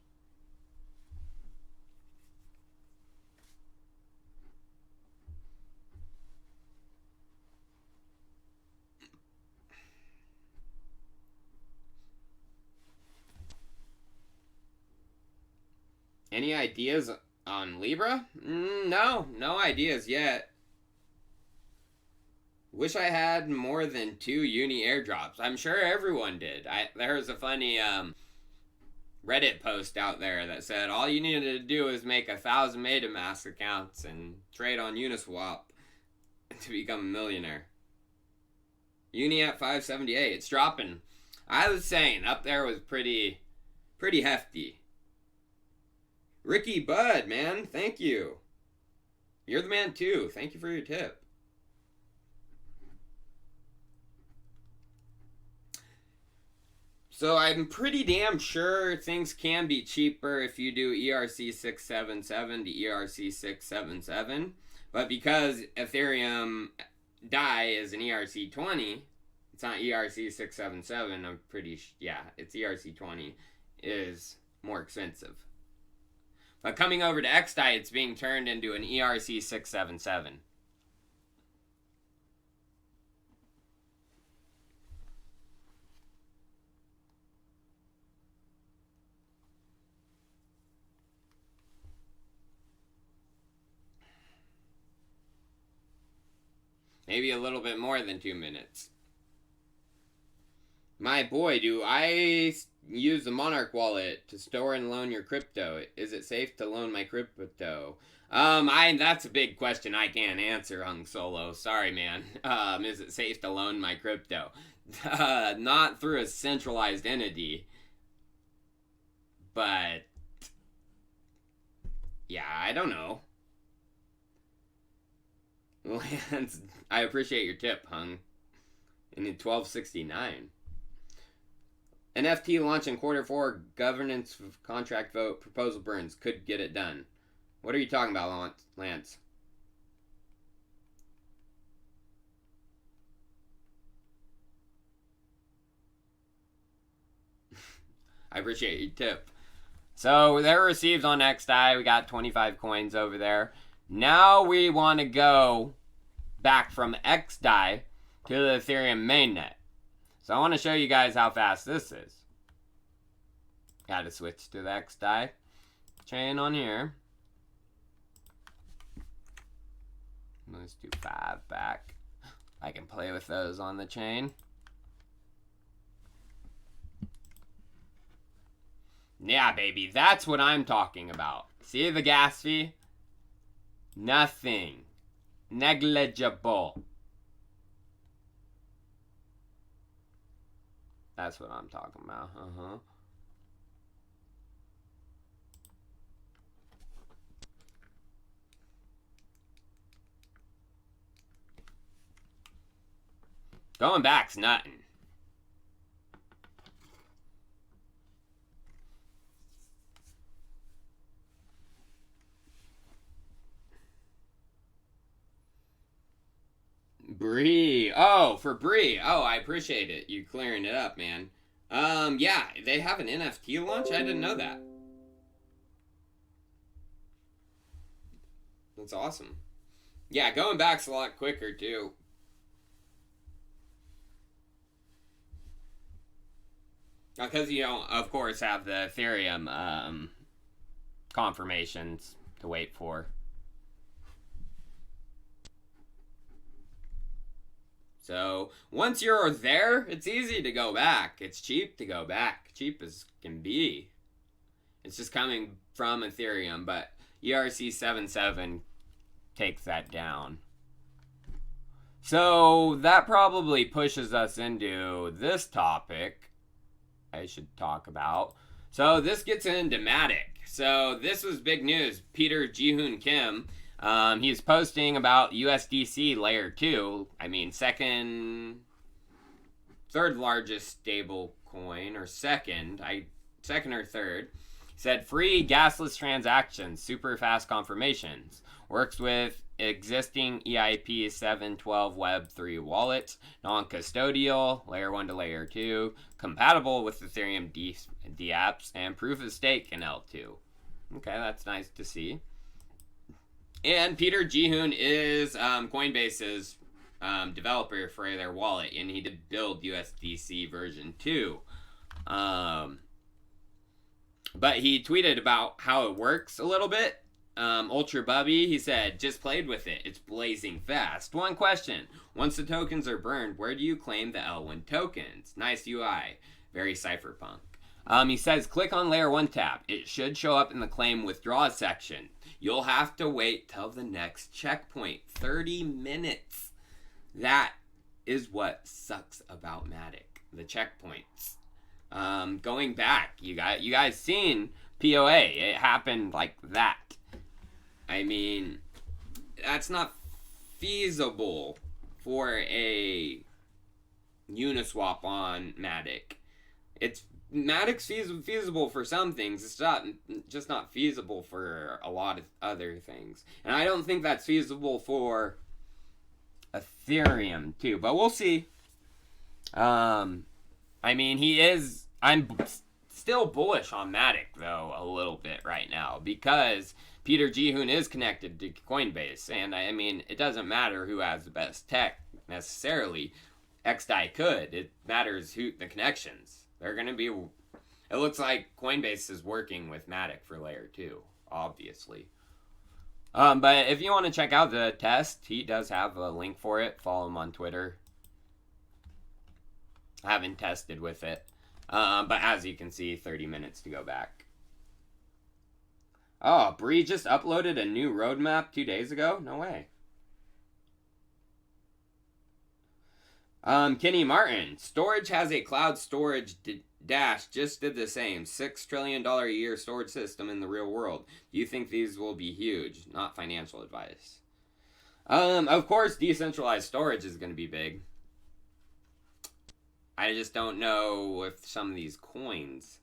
Any ideas on Libra? No ideas yet. Wish I had more than 2 uni airdrops. I'm sure everyone did. There was a funny Reddit post out there that said all you needed to do is make 1,000 MetaMask accounts and trade on Uniswap to become a millionaire. Uni at 578. It's dropping. I was saying up there was pretty hefty. Ricky Bud, man, thank you. You're the man too. Thank you for your tip. So I'm pretty damn sure things can be cheaper if you do ERC 677 to ERC 677. But because Ethereum DAI is an ERC 20, it's not ERC 677, I'm pretty yeah, it's ERC 20, is more expensive. But coming over to xDAI, it's being turned into an ERC 677. Maybe a little bit more than 2 minutes. My boy, do I use the Monarch wallet to store and loan your crypto? Is it safe to loan my crypto? That's a big question I can't answer, Hung Solo. Sorry, man. Is it safe to loan my crypto? Not through a centralized entity. But yeah, I don't know. Lance, I appreciate your tip, Hung. And in 1269. NFT launch in Q4, governance contract vote, proposal burns, could get it done. What are you talking about, Lance? I appreciate your tip. So they're received on xdai. We got 25 coins over there. Now we want to go back from xdai to the Ethereum mainnet. So I want to show you guys how fast this is. Got to switch to the xdai chain on here. Let's do 5 back. I can play with those on the chain. Yeah, baby, that's what I'm talking about. See the gas fee? Nothing. Negligible. That's what I'm talking about. Going back's nothing. Bree. Oh, for Bree. Oh, I appreciate it. You clearing it up, man. Yeah, they have an NFT launch? I didn't know that. That's awesome. Yeah, going back's a lot quicker, too. Because you don't, of course, have the Ethereum confirmations to wait for. So, once you're there, it's easy to go back. It's cheap to go back. Cheap as can be. It's just coming from Ethereum, but ERC77 takes that down. So, that probably pushes us into this topic I should talk about. So, this gets into matic. So, this was big news. Peter Jihoon Kim, he's posting about USDC layer 2. I mean, third largest stable coin, or second or third. Said free gasless transactions, super fast confirmations. Works with existing EIP 712 Web3 wallets, non-custodial, layer 1 to layer 2, compatible with Ethereum dApps, and proof of stake in L2. Okay, that's nice to see. And Peter Jihoon is Coinbase's developer for their wallet, and he did build USDC version 2. But he tweeted about how it works a little bit. Ultra Bubby, he said, just played with it. It's blazing fast. One question. Once the tokens are burned, where do you claim the L1 tokens? Nice UI. Very cypherpunk. He says, click on layer 1 tab. It should show up in the claim withdraw section. You'll have to wait till the next checkpoint. 30 minutes. That is what sucks about matic. The checkpoints. Going back, you guys seen POA. It happened like that. I mean, that's not feasible for a Uniswap on matic. Matic's feasible for some things. It's just not feasible for a lot of other things. And I don't think that's feasible for Ethereum too. But we'll see. I mean, I'm still bullish on matic though a little bit right now because Peter Jihoon is connected to Coinbase, and I mean, it doesn't matter who has the best tech necessarily. xdai could. It matters the connections. They're going to be... It looks like Coinbase is working with matic for layer 2, obviously. But if you want to check out the test, he does have a link for it. Follow him on Twitter. I haven't tested with it. But as you can see, 30 minutes to go back. Oh, Bree just uploaded a new roadmap 2 days ago? No way. Kenny Martin. Storage has a cloud storage Dash just did the same. $6 trillion a year storage system in the real world. Do you think these will be huge? Not financial advice. Of course, decentralized storage is going to be big. I just don't know if some of these coins,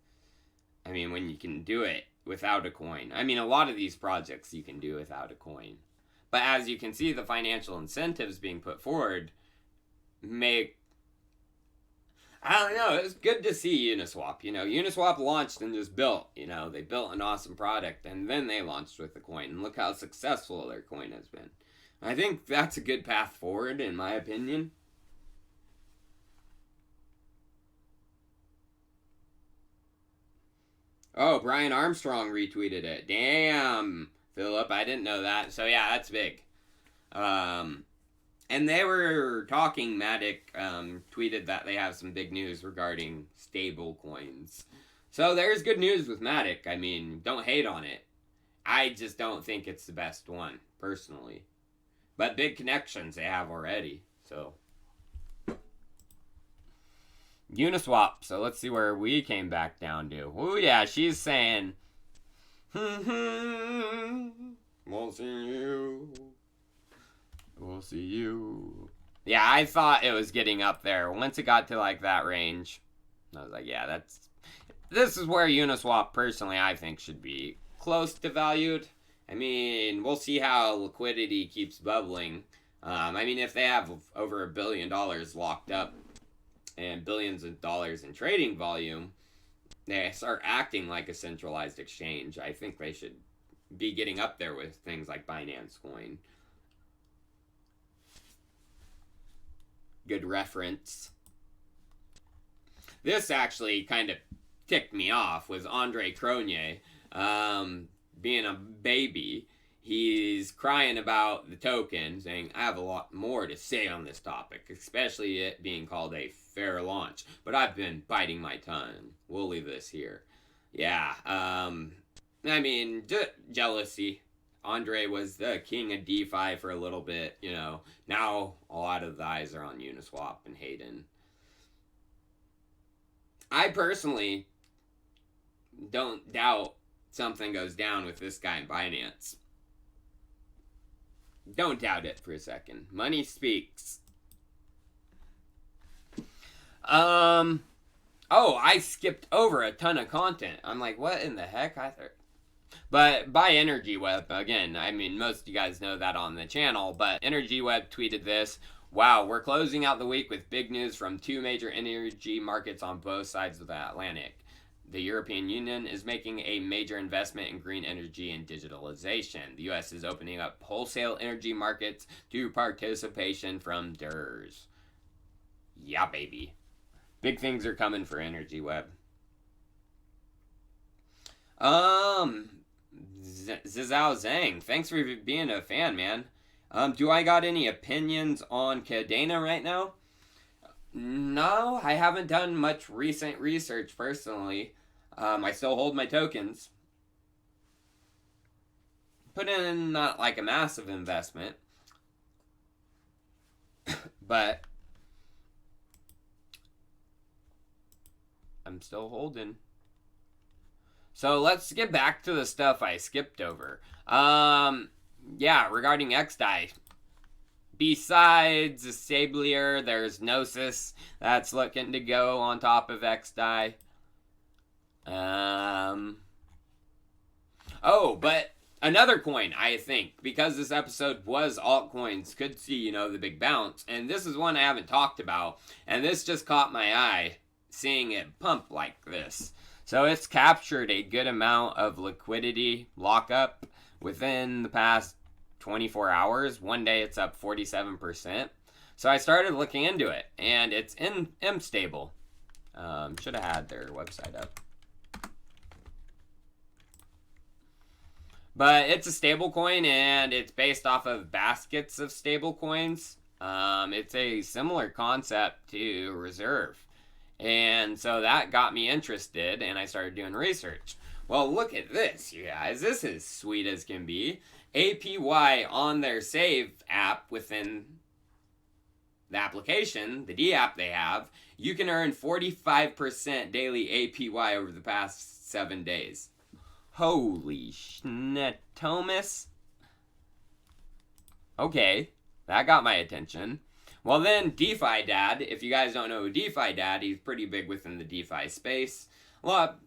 I mean, when you can do it without a coin. I mean, a lot of these projects you can do without a coin. But as you can see, the financial incentives being put forward make, I don't know, it's good to see Uniswap. You know, Uniswap launched and just built, you know, they built an awesome product and then they launched with the coin. And look how successful their coin has been. I think that's a good path forward, in my opinion. Oh, Brian Armstrong retweeted it. Damn, Philip, I didn't know that. So yeah, that's big. And they were talking, matic tweeted that they have some big news regarding stable coins. So there's good news with matic. I mean, don't hate on it. I just don't think it's the best one, personally. But big connections they have already, so. Uniswap, so let's see where we came back down to. Oh yeah, she's saying, we'll see you. We'll see you. Yeah, I thought it was getting up there. Once it got to like that range, I was like, yeah, this is where Uniswap, personally, I think should be close to valued. I mean, we'll see how liquidity keeps bubbling. I mean, if they have over $1 billion locked up and billions of dollars in trading volume, they start acting like a centralized exchange. I think they should be getting up there with things like Binance Coin. Good reference. This actually kind of ticked me off with Andre Cronje. Being a baby, he's crying about the token, saying, I have a lot more to say on this topic, especially it being called a fair launch, but I've been biting my tongue. We'll leave this here. Yeah, I mean, jealousy. Andre was the king of DeFi for a little bit, you know. Now a lot of the eyes are on Uniswap and Hayden. I personally don't doubt something goes down with this guy in Binance. Don't doubt it for a second. Money speaks. Oh, I skipped over a ton of content. I'm like, what in the heck? But by Energy Web, again, I mean, most of you guys know that on the channel, but Energy Web tweeted this. Wow, we're closing out the week with big news from two major energy markets on both sides of the Atlantic. The European Union is making a major investment in green energy and digitalization. The US is opening up wholesale energy markets to participation from DERs. Yeah, baby. Big things are coming for Energy Web. Zizao Zhang, thanks for being a fan, man. Do I got any opinions on Cadena right now? No, I haven't done much recent research personally. I still hold my tokens. Put in not like a massive investment, but I'm still holding. So let's get back to the stuff I skipped over. Yeah, regarding xdai. Besides Sablier, there's Gnosis that's looking to go on top of xdai. Oh, but another coin, I think, because this episode was altcoins, could see, you know, the big bounce. And this is one I haven't talked about. And this just caught my eye, seeing it pump like this. So it's captured a good amount of liquidity lockup within the past 24 hours. One day it's up 47%. So I started looking into it, and it's in mstable. Should have had their website up. But it's a stable coin, and it's based off of baskets of stable coins. It's a similar concept to Reserve. And so that got me interested, and I started doing research. Well, look at this, you guys. This is sweet as can be. APY on their Save app within the application, the D app they have, you can earn 45% daily APY over the past 7 days. Holy schnetomus. Okay, that got my attention. Well then, DeFi Dad, if you guys don't know who DeFi Dad, he's pretty big within the DeFi space. A lot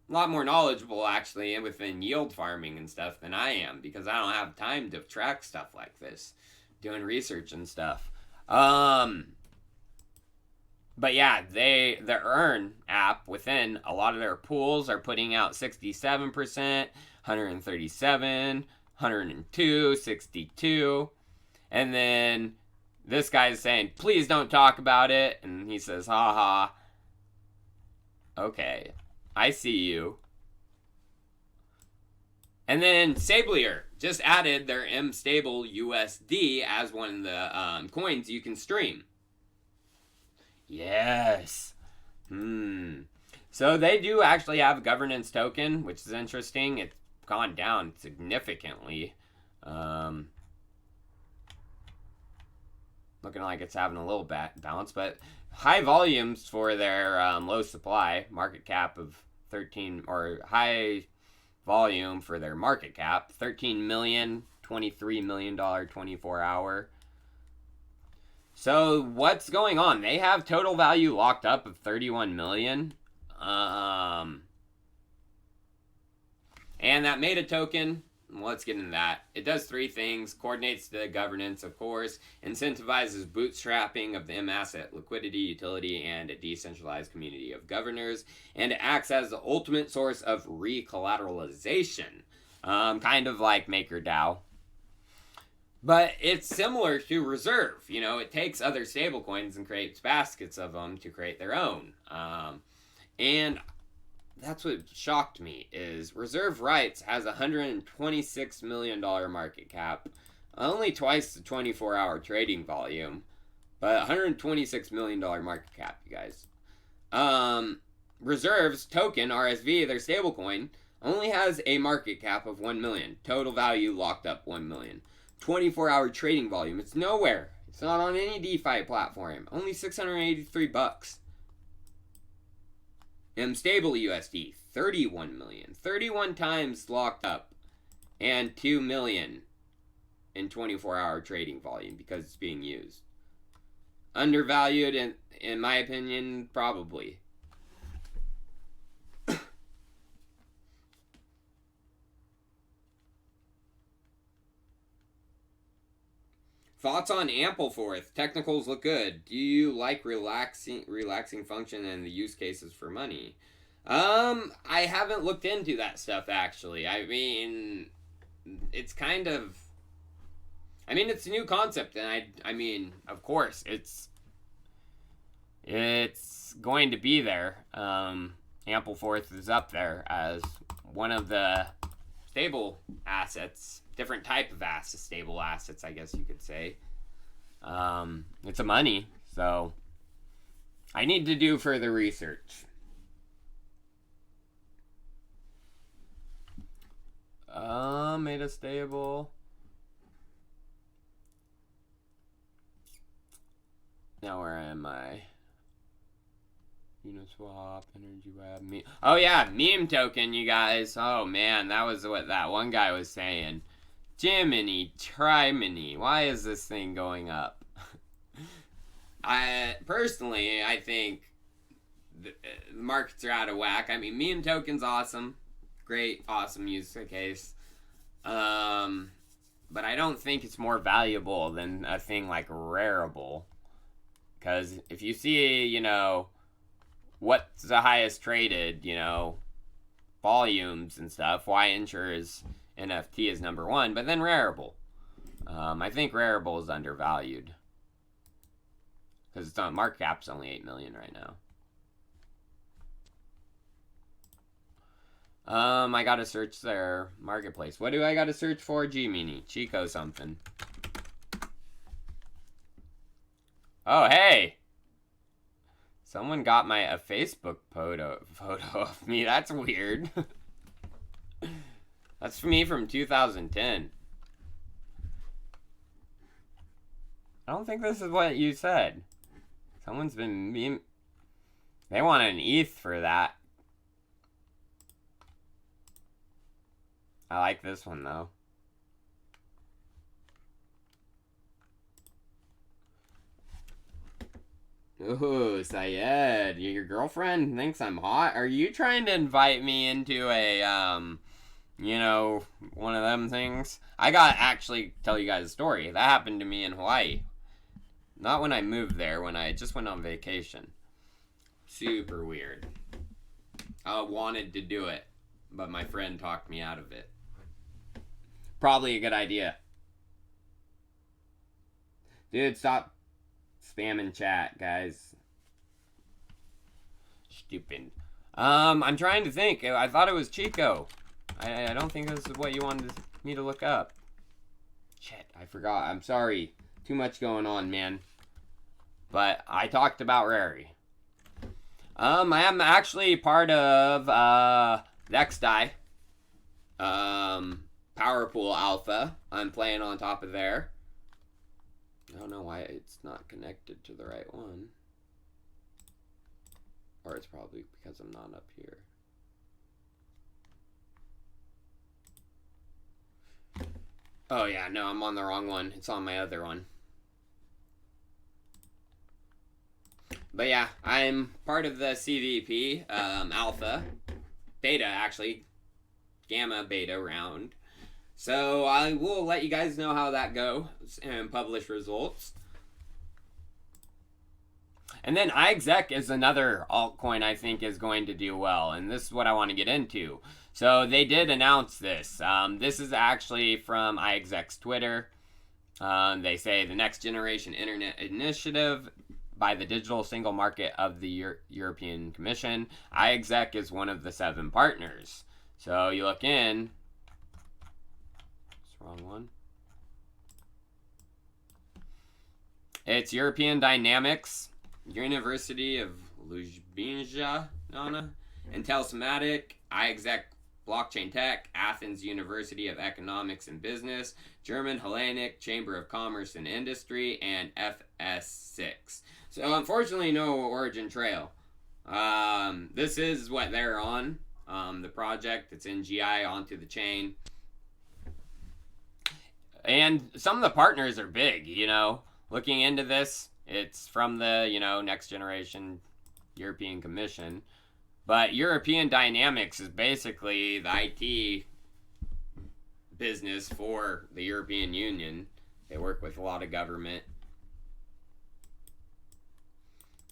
more knowledgeable actually within yield farming and stuff than I am, because I don't have time to track stuff like this, doing research and stuff. But yeah, the Earn app within a lot of their pools are putting out 67%, 137, 102, 62. And then this guy's saying, please don't talk about it. And he says, haha. Okay, I see you. And then Sablier just added their M-Stable USD as one of the coins you can stream. Yes. So they do actually have a governance token, which is interesting. It's gone down significantly. Looking like it's having a little balance, but high volumes for their low supply, market cap of 13, or high volume for their market cap, 13 million, $23 million 24-hour. So what's going on? They have total value locked up of 31 million. And that meta token, let's get into that. It does 3 things. Coordinates the governance, of course. Incentivizes bootstrapping of the M-asset liquidity, utility, and a decentralized community of governors. And it acts as the ultimate source of recollateralization. Kind of like MakerDAO. But it's similar to Reserve. You know, it takes other stablecoins and creates baskets of them to create their own. And that's what shocked me, is Reserve Rights has a $126 million market cap. Only twice the 24-hour trading volume. But $126 million market cap, you guys. Reserve's token, RSV, their stablecoin, only has a market cap of 1 million. Total value locked up 1 million. 24-hour trading volume. It's nowhere. It's not on any DeFi platform. Only $683. M-Stable USD, 31 million. 31 times locked up. And 2 million in 24-hour trading volume because it's being used. Undervalued, in my opinion, probably. Thoughts on Ampleforth? Technicals look good. Do you like relaxing function and the use cases for money? I haven't looked into that stuff actually. I mean, it's kind of, it's a new concept, and I mean, of course, it's going to be there. Ampleforth is up there as one of the stable assets. Different type of assets, stable assets, I guess you could say. It's a money, so I need to do further research. Made a stable. Now where am I? Uniswap, Energy Web, oh yeah, meme token, you guys. Oh man, that was what that one guy was saying. Jiminy, Triminy, why is this thing going up? I think the markets are out of whack. I mean, meme token's awesome. Great, awesome use case. But I don't think it's more valuable than a thing like Rarible. Because if you see, what's the highest traded, volumes and stuff, why ensures NFT is number 1, but then Rarible. I think Rarible is undervalued. Because its market cap's only 8 million right now. I gotta search their marketplace. What do I gotta search for? G-Meanie. Chico something. Oh, hey! Someone got a Facebook photo of me. That's weird. That's me from 2010. I don't think this is what you said. Someone's been mean. They want an ETH for that. I like this one though. Ooh, Syed, your girlfriend thinks I'm hot? Are you trying to invite me into a, you know, one of them things? I gotta actually tell you guys a story. That happened to me in Hawaii. Not when I moved there, when I just went on vacation. Super weird. I wanted to do it, but my friend talked me out of it. Probably a good idea. Dude, stop spamming chat, guys. Stupid. I'm trying to think. I thought it was Chico. I don't think this is what you wanted me to look up. Shit, I forgot. I'm sorry. Too much going on, man. But I talked about Rary. I am actually part of the xdai. Power Pool Alpha. I'm playing on top of there. I don't know why it's not connected to the right one. Or it's probably because I'm not up here. Oh yeah, no, I'm on the wrong one. It's on my other one. But yeah, I'm part of the CVP, Alpha, Beta actually, Gamma Beta round. So I will let you guys know how that goes and publish results. And then iexec is another altcoin I think is going to do well, and this is what I want to get into. So they did announce this. This is actually from iexec's Twitter. They say the next generation internet initiative by the digital single market of the European Commission. iexec is one of the 7 partners. So you look in. Wrong one. It's European Dynamics, University of Ljubljana, Intel Matic, iexec Blockchain Tech, Athens University of Economics and Business, German Hellenic Chamber of Commerce and Industry, and FS6. So unfortunately, no origin trail. This is what they're on. The project, it's in GI onto the chain. And some of the partners are big, you know. Looking into this, it's from the, you know, next generation European Commission. But European Dynamics is basically the IT business for the European Union. They work with a lot of government.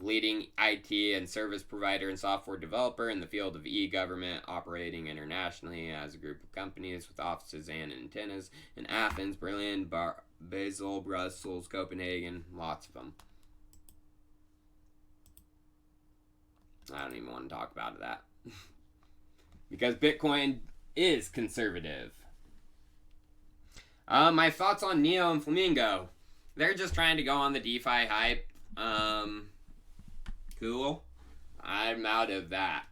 Leading IT and service provider and software developer in the field of e-government, operating internationally as a group of companies with offices and antennas in Athens, Berlin, Basel, Brussels, Copenhagen, lots of them. I don't even want to talk about that. Because Bitcoin is conservative. My thoughts on Neo and Flamingo. They're just trying to go on the DeFi hype. Cool. I'm out of that.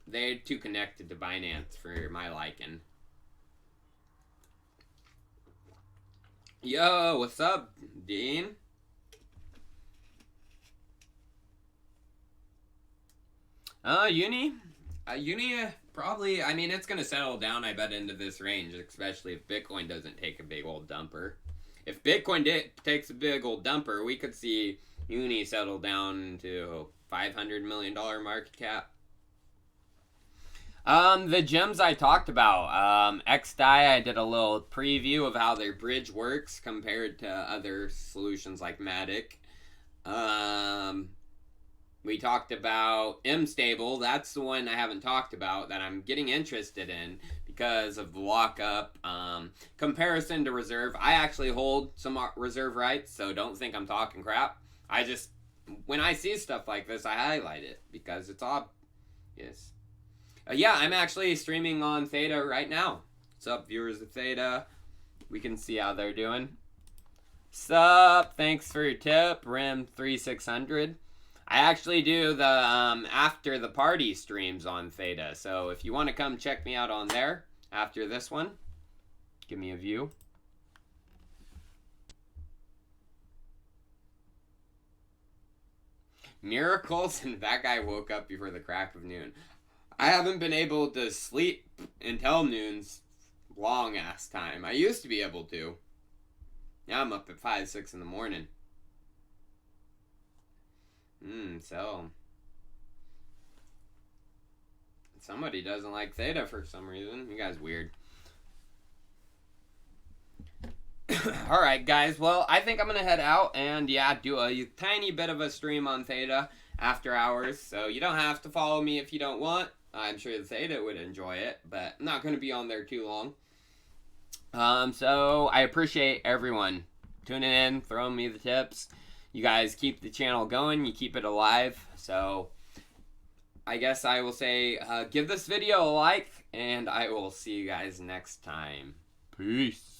They're too connected to Binance for my liking. Yo, what's up, Dean? Uni? Uni, probably, I mean, it's going to settle down, I bet, into this range, especially if Bitcoin doesn't take a big old dumper. If Bitcoin takes a big old dumper, we could see Uni settle down to $500 million market cap. The gems I talked about, xdai, I did a little preview of how their bridge works compared to other solutions like matic. We talked about mstable. That's the one I haven't talked about that I'm getting interested in because of the lockup. Comparison to reserve, I actually hold some reserve rights, so don't think I'm talking crap. I just, when I see stuff like this, I highlight it because it's obvious. Yeah, I'm actually streaming on Theta right now. What's up, viewers of Theta? We can see how they're doing. Sup? Thanks for your tip, Rim3600. I actually do the after the party streams on Theta, so if you want to come check me out on there after this one, give me a view. Miracles, and that guy woke up before the crack of noon. I haven't been able to sleep until noon's long ass time. I used to be able to. Now I'm up at 5, 6 in the morning. So somebody doesn't like Theta for some reason. You guys weird. Alright, guys. Well, I think I'm going to head out and, yeah, do a tiny bit of a stream on Theta after hours. So you don't have to follow me if you don't want. I'm sure the Theta would enjoy it, but I'm not going to be on there too long. So I appreciate everyone tuning in, throwing me the tips. You guys keep the channel going. You keep it alive. So I guess I will say give this video a like, and I will see you guys next time. Peace.